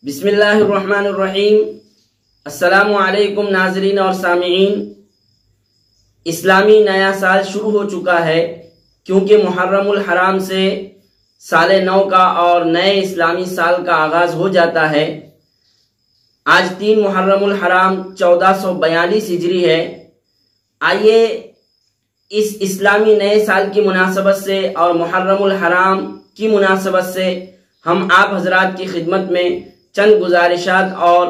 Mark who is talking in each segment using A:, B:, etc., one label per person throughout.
A: بسم اللہ الرحمن الرحیم۔ السلام علیکم ناظرین اور سامعین۔ اسلامی نیا سال شروع ہو چکا ہے، کیونکہ محرم الحرام سے سال نو کا اور نئے اسلامی سال کا آغاز ہو جاتا ہے۔ آج 3 محرم الحرام 1442 ہجری ہے۔ آئیے اس اسلامی نئے سال کی مناسبت سے اور محرم الحرام کی مناسبت سے ہم آپ حضرات کی خدمت میں چند گزارشات اور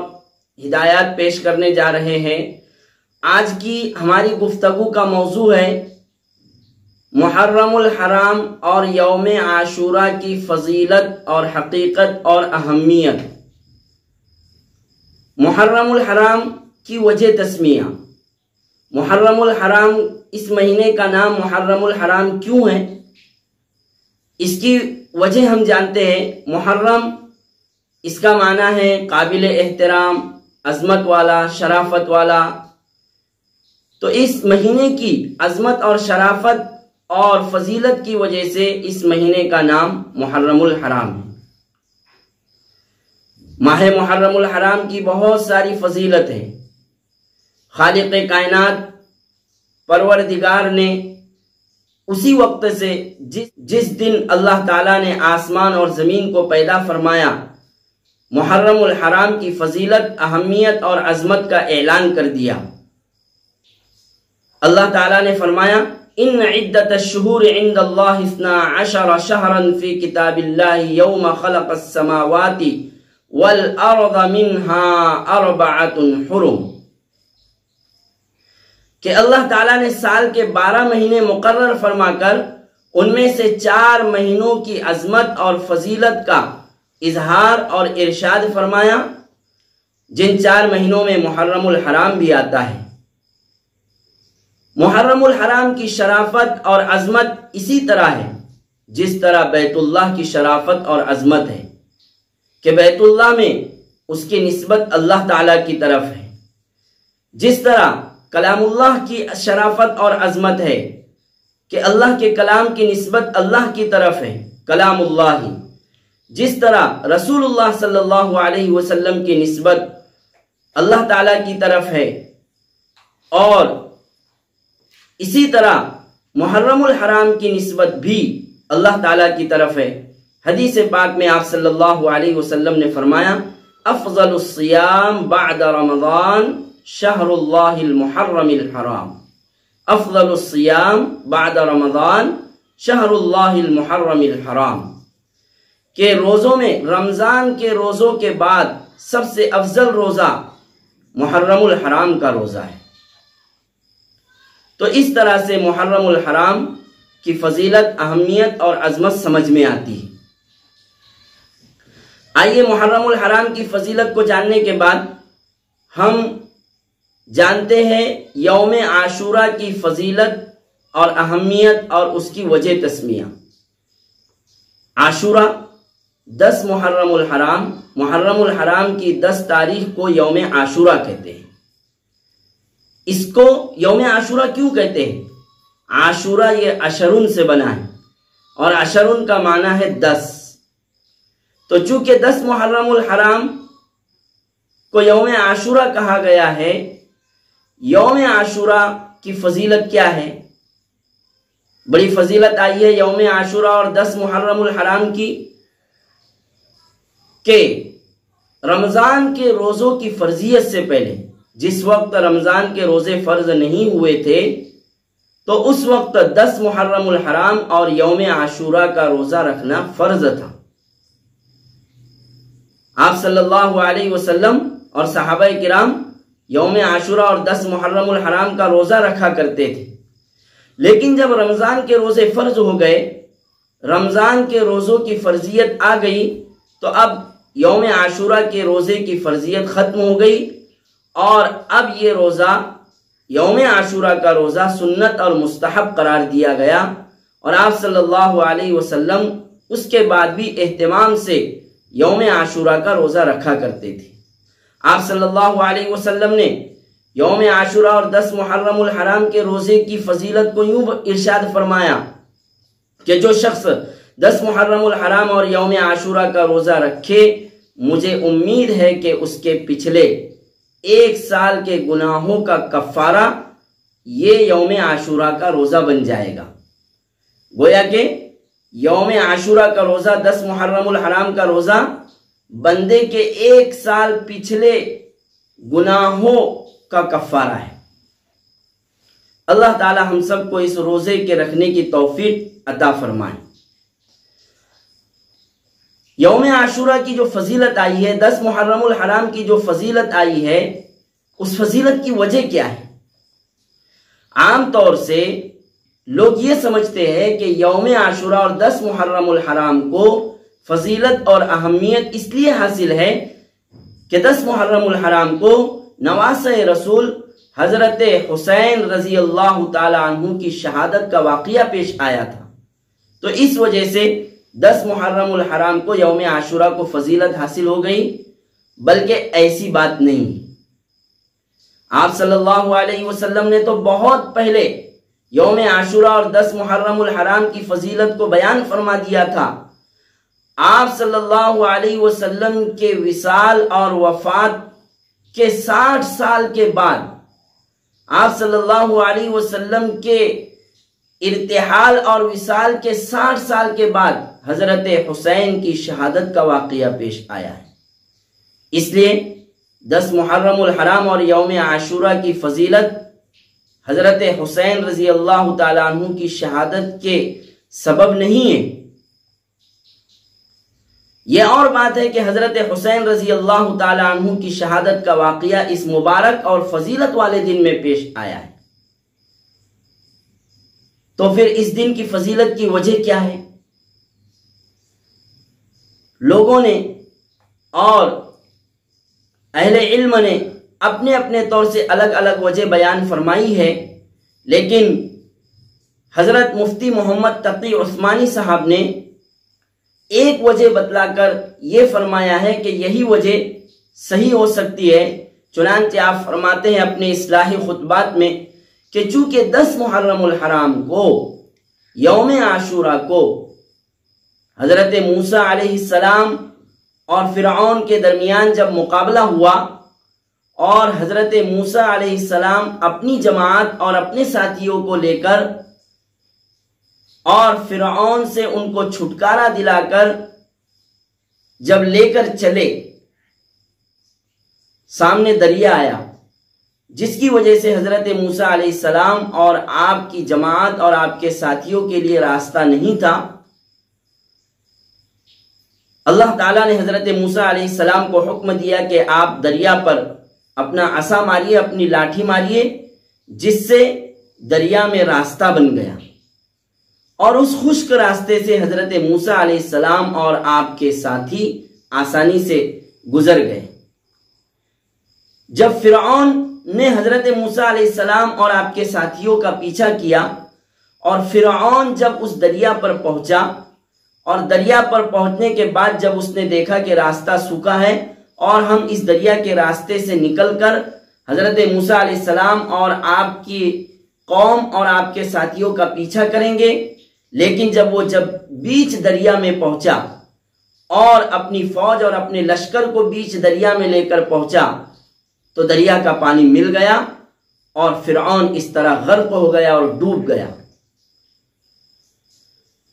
A: ہدایات پیش کرنے جا رہے ہیں۔ آج کی ہماری گفتگو کا موضوع ہے محرم الحرام اور یوم عاشورہ کی فضیلت اور حقیقت اور اہمیت۔ محرم الحرام کی وجہ تسمیہ۔ محرم الحرام، اس مہینے کا نام محرم الحرام کیوں ہے؟ اس کی وجہ ہم جانتے ہیں۔ محرم، اس کا معنی ہے قابل احترام، عظمت والا، شرافت والا۔ تو اس مہینے کی عظمت اور شرافت اور فضیلت کی وجہ سے اس مہینے کا نام محرم الحرام ہے۔ ماہ محرم الحرام کی بہت ساری فضیلت ہے۔ خالق کائنات پروردگار نے اسی وقت سے جس دن اللہ تعالیٰ نے آسمان اور زمین کو پیدا فرمایا، محرم الحرام کی فضیلت، اہمیت اور عظمت کا اعلان کر دیا۔ اللہ تعالیٰ نے فرمایا ان عدت الشہور عند اللہ 12 شہرا فی کتاب اللہ یوم خلق السماوات والارض منها 4 حرم، کہ اللہ تعالیٰ نے سال کے 12 مہینے مقرر فرما کر ان میں سے 4 مہینوں کی عظمت اور فضیلت کا اظہار اور ارشاد فرمایا، جن 4 مہینوں میں محرم الحرام بھی آتا ہے۔ محرم الحرام کی شرافت اور عظمت اسی طرح ہے جس طرح بیت اللہ کی شرافت اور عظمت ہے، کہ بیت اللہ میں اس کی نسبت اللہ تعالیٰ کی طرف ہے۔ جس طرح کلام اللہ کی شرافت اور عظمت ہے کہ اللہ کے کلام کی نسبت اللہ کی طرف ہے، کلام اللہ ہی۔ جس طرح رسول اللہ صلی اللہ علیہ وسلم کی نسبت اللہ تعالیٰ کی طرف ہے، اور اسی طرح محرم الحرام کی نسبت بھی اللہ تعالیٰ کی طرف ہے۔ حدیث پاک میں آپ صلی اللہ علیہ وسلم نے فرمایا افضل الصیام بعد رمضان شہر اللہ المحرم الحرام۔ افضل الصیام بعد رمضان شہر اللہ المحرم الحرام، کہ روزوں میں رمضان کے روزوں کے بعد سب سے افضل روزہ محرم الحرام کا روزہ ہے۔ تو اس طرح سے محرم الحرام کی فضیلت، اہمیت اور عظمت سمجھ میں آتی ہے۔ آئیے محرم الحرام کی فضیلت کو جاننے کے بعد ہم جانتے ہیں یوم عاشورہ کی فضیلت اور اہمیت اور اس کی وجہ تسمیہ۔ عاشورہ 10 محرم الحرام، محرم الحرام کی 10 تاریخ کو یوم عاشورہ کہتے ہیں۔ اس کو یوم عاشورہ کیوں کہتے ہیں؟ عاشورہ یہ عشرن سے بنا ہے، اور عشرن کا معنی ہے 10۔ تو چونکہ 10 محرم الحرام کو یوم عاشورہ کہا گیا ہے، یوم عاشورہ کی فضیلت کیا ہے؟ بڑی فضیلت آئی ہے یوم عاشورہ اور 10 محرم الحرام کی، کہ رمضان کے روزوں کی فرضیت سے پہلے، جس وقت رمضان کے روزے فرض نہیں ہوئے تھے، تو اس وقت 10 محرم الحرام اور یوم عاشورہ کا روزہ رکھنا فرض تھا۔ آپ صلی اللہ علیہ وسلم اور صحابہ کرام یوم عاشورہ اور 10 محرم الحرام کا روزہ رکھا کرتے تھے، لیکن جب رمضان کے روزے فرض ہو گئے، رمضان کے روزوں کی فرضیت آ گئی، تو اب یوم عاشورہ کے روزے کی فرضیت ختم ہو گئی، اور اب یہ روزہ، یوم عاشورہ کا روزہ سنت اور مستحب قرار دیا گیا، اور آپ صلی اللہ علیہ وسلم اس کے بعد بھی اہتمام سے یوم عاشورہ کا روزہ رکھا کرتے تھے۔ آپ صلی اللہ علیہ وسلم نے یوم عاشورہ اور 10 محرم الحرام کے روزے کی فضیلت کو یوں ارشاد فرمایا کہ جو شخص 10 محرم الحرام اور یوم عاشورہ کا روزہ رکھے مجھے امید ہے کہ اس کے پچھلے 1 سال کے گناہوں کا کفارہ یہ یوم عاشورہ کا روزہ بن جائے گا۔ گویا کہ یوم عاشورہ کا روزہ 10 محرم الحرام کا روزہ بندے کے 1 سال پچھلے گناہوں کا کفارہ ہے۔ اللہ تعالی ہم سب کو اس روزے کے رکھنے کی توفیق عطا فرمائے۔ یوم عاشورہ کی جو فضیلت آئی ہے، 10 محرم الحرام کی جو فضیلت آئی ہے، اس فضیلت کی وجہ کیا ہے؟ عام طور سے لوگ یہ سمجھتے ہیں کہ یوم عاشورہ اور 10 محرم الحرام کو فضیلت اور اہمیت اس لیے حاصل ہے کہ 10 محرم الحرام کو نواسہ رسول حضرت حسین رضی اللہ تعالی عنہ کی شہادت کا واقعہ پیش آیا تھا، تو اس وجہ سے 10 محرم الحرام کو یوم عاشورہ کو فضیلت حاصل ہو گئی۔ بلکہ ایسی بات نہیں، آپ صلی اللہ علیہ وسلم نے تو بہت پہلے یوم عاشورہ اور 10 محرم الحرام کی فضیلت کو بیان فرما دیا تھا۔ آپ صلی اللہ علیہ وسلم کے وصال اور وفات کے 60 سال کے بعد، آپ صلی اللہ علیہ وسلم کے ارتحال اور وصال کے 60 سال کے بعد حضرت حسین کی شہادت کا واقعہ پیش آیا ہے۔ اس لیے 10 محرم الحرام اور یوم عاشورہ کی فضیلت حضرت حسین رضی اللہ تعالیٰ عنہ کی شہادت کے سبب نہیں ہے۔ یہ اور بات ہے کہ حضرت حسین رضی اللہ تعالیٰ عنہ کی شہادت کا واقعہ اس مبارک اور فضیلت والے دن میں پیش آیا ہے۔ تو پھر اس دن کی فضیلت کی وجہ کیا ہے؟ لوگوں نے اور اہل علم نے اپنے اپنے طور سے الگ الگ وجہ بیان فرمائی ہے، لیکن حضرت مفتی محمد تقی عثمانی صاحب نے ایک وجہ بتلا کر یہ فرمایا ہے کہ یہی وجہ صحیح ہو سکتی ہے۔ چنانچہ آپ فرماتے ہیں اپنے اصلاحی خطبات میں کہ چونکہ 10 محرم الحرام کو یوم عاشورہ کو حضرت موسیٰ علیہ السلام اور فرعون کے درمیان جب مقابلہ ہوا اور حضرت موسیٰ علیہ السلام اپنی جماعت اور اپنے ساتھیوں کو لے کر اور فرعون سے ان کو چھٹکارا دلا کر جب لے کر چلے، سامنے دریا آیا جس کی وجہ سے حضرت موسیٰ علیہ السلام اور آپ کی جماعت اور آپ کے ساتھیوں کے لیے راستہ نہیں تھا۔ اللہ تعالیٰ نے حضرت موسیٰ علیہ السلام کو حکم دیا کہ آپ دریا پر اپنا عصا ماریے، اپنی لاٹھی ماریے، جس سے دریا میں راستہ بن گیا اور اس خشک راستے سے حضرت موسیٰ علیہ السلام اور آپ کے ساتھی آسانی سے گزر گئے۔ جب فرعون نے حضرت موسیٰ علیہ السلام اور آپ کے ساتھیوں کا پیچھا کیا اور فرعون جب اس دریا پر پہنچا اور دریا پر پہنچنے کے بعد جب اس نے دیکھا کہ راستہ سوکھا ہے اور ہم اس دریا کے راستے سے نکل کر حضرت موسیٰ علیہ السلام اور آپ کی قوم اور آپ کے ساتھیوں کا پیچھا کریں گے، لیکن جب بیچ دریا میں پہنچا اور اپنی فوج اور اپنے لشکر کو بیچ دریا میں لے کر پہنچا تو دریا کا پانی مل گیا اور فرعون اس طرح غرق ہو گیا اور ڈوب گیا۔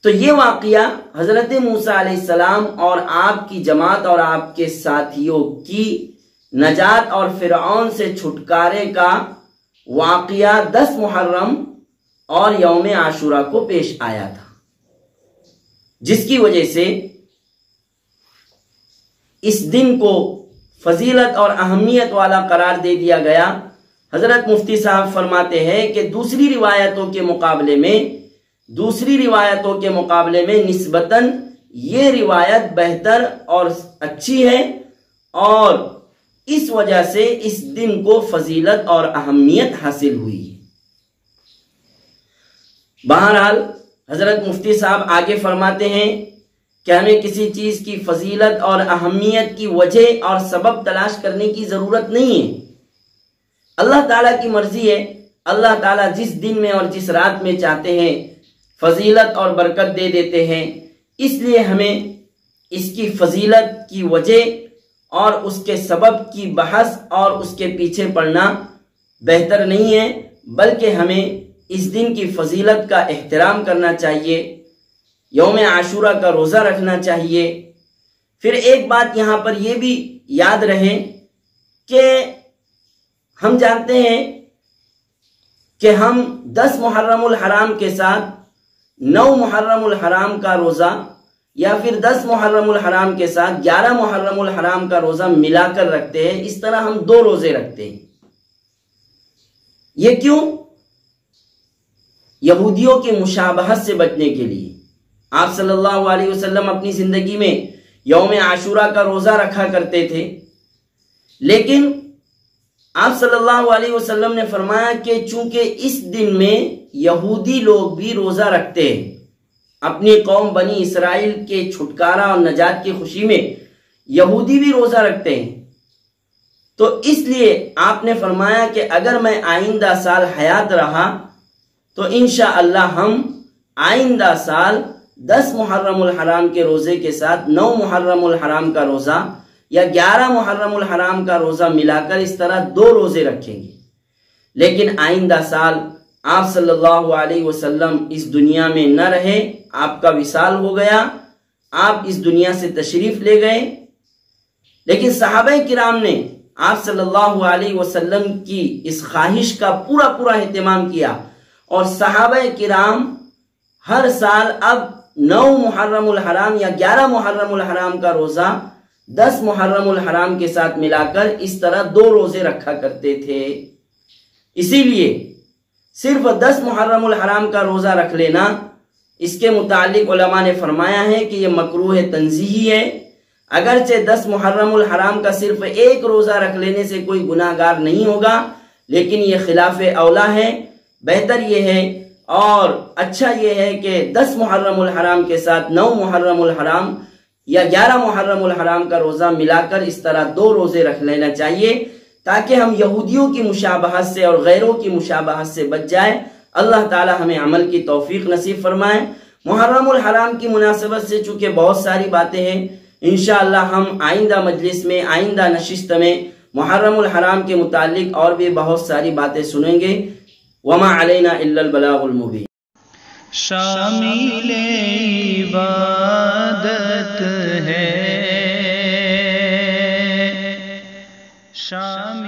A: تو یہ واقعہ حضرت موسیٰ علیہ السلام اور آپ کی جماعت اور آپ کے ساتھیوں کی نجات اور فرعون سے چھٹکارے کا واقعہ 10 محرم اور یوم عاشورہ کو پیش آیا تھا، جس کی وجہ سے اس دن کو فضیلت اور اہمیت والا قرار دے دیا گیا۔ حضرت مفتی صاحب فرماتے ہیں کہ دوسری روایتوں کے مقابلے میں نسبتاً یہ روایت بہتر اور اچھی ہے اور اس وجہ سے اس دن کو فضیلت اور اہمیت حاصل ہوئی ہے۔ بہرحال حضرت مفتی صاحب آگے فرماتے ہیں کہ ہمیں کسی چیز کی فضیلت اور اہمیت کی وجہ اور سبب تلاش کرنے کی ضرورت نہیں ہے۔ اللہ تعالیٰ کی مرضی ہے، اللہ تعالیٰ جس دن میں اور جس رات میں چاہتے ہیں فضیلت اور برکت دے دیتے ہیں، اس لیے ہمیں اس کی فضیلت کی وجہ اور اس کے سبب کی بحث اور اس کے پیچھے پڑنا بہتر نہیں ہے، بلکہ ہمیں اس دن کی فضیلت کا احترام کرنا چاہیے، یوم عاشورہ کا روزہ رکھنا چاہیے۔ پھر ایک بات یہاں پر یہ بھی یاد رہے کہ ہم جانتے ہیں کہ ہم 10 محرم الحرام کے ساتھ 9 محرم الحرام کا روزہ یا پھر 10 محرم الحرام کے ساتھ 11 محرم الحرام کا روزہ ملا کر رکھتے ہیں۔ اس طرح ہم 2 روزے رکھتے ہیں۔ یہ کیوں؟ یہودیوں کی مشابہت سے بچنے کے لیے۔ آپ صلی اللہ علیہ وسلم اپنی زندگی میں یوم عاشورہ کا روزہ رکھا کرتے تھے، لیکن آپ صلی اللہ علیہ وسلم نے فرمایا کہ چونکہ اس دن میں یہودی لوگ بھی روزہ رکھتے ہیں، اپنی قوم بنی اسرائیل کے چھٹکارا اور نجات کی خوشی میں یہودی بھی روزہ رکھتے ہیں، تو اس لیے آپ نے فرمایا کہ اگر میں آئندہ سال حیات رہا تو انشاءاللہ ہم آئندہ سال 10 محرم الحرام کے روزے کے ساتھ 9 محرم الحرام کا روزہ یا 11 محرم الحرام کا روزہ ملا کر اس طرح 2 روزے رکھیں گے۔ لیکن آئندہ سال آپ صلی اللہ علیہ وسلم اس دنیا میں نہ رہے، آپ کا وصال ہو گیا، آپ اس دنیا سے تشریف لے گئے، لیکن صحابہ کرام نے آپ صلی اللہ علیہ وسلم کی اس خواہش کا پورا اہتمام کیا، اور صحابہ کرام ہر سال اب 9 محرم الحرام یا 11 محرم الحرام کا روزہ 10 محرم الحرام کے ساتھ ملا کر اس طرح 2 روزے رکھا کرتے تھے۔ اسی لیے صرف 10 محرم الحرام کا روزہ رکھ لینا، اس کے متعلق علماء نے فرمایا ہے کہ یہ مکروہ تنزیہی ہے۔ اگرچہ 10 محرم الحرام کا صرف 1 روزہ رکھ لینے سے کوئی گناہ گار نہیں ہوگا، لیکن یہ خلاف اولا ہے۔ بہتر یہ ہے اور اچھا یہ ہے کہ 10 محرم الحرام کے ساتھ 9 محرم الحرام یا 11 محرم الحرام کا روزہ ملا کر اس طرح 2 روزے رکھ لینا چاہیے، تاکہ ہم یہودیوں کی مشابہت سے اور غیروں کی مشابہت سے بچ جائیں۔ اللہ تعالی ہمیں عمل کی توفیق نصیب فرمائے۔ محرم الحرام کی مناسبت سے چونکہ بہت ساری باتیں ہیں، انشاءاللہ ہم آئندہ مجلس میں، آئندہ نشست میں محرم الحرام کے متعلق اور بھی بہت ساری باتیں سنیں گے۔ وما علینا الا البلاغ المبین۔
B: شامل عبادت ہے، شامل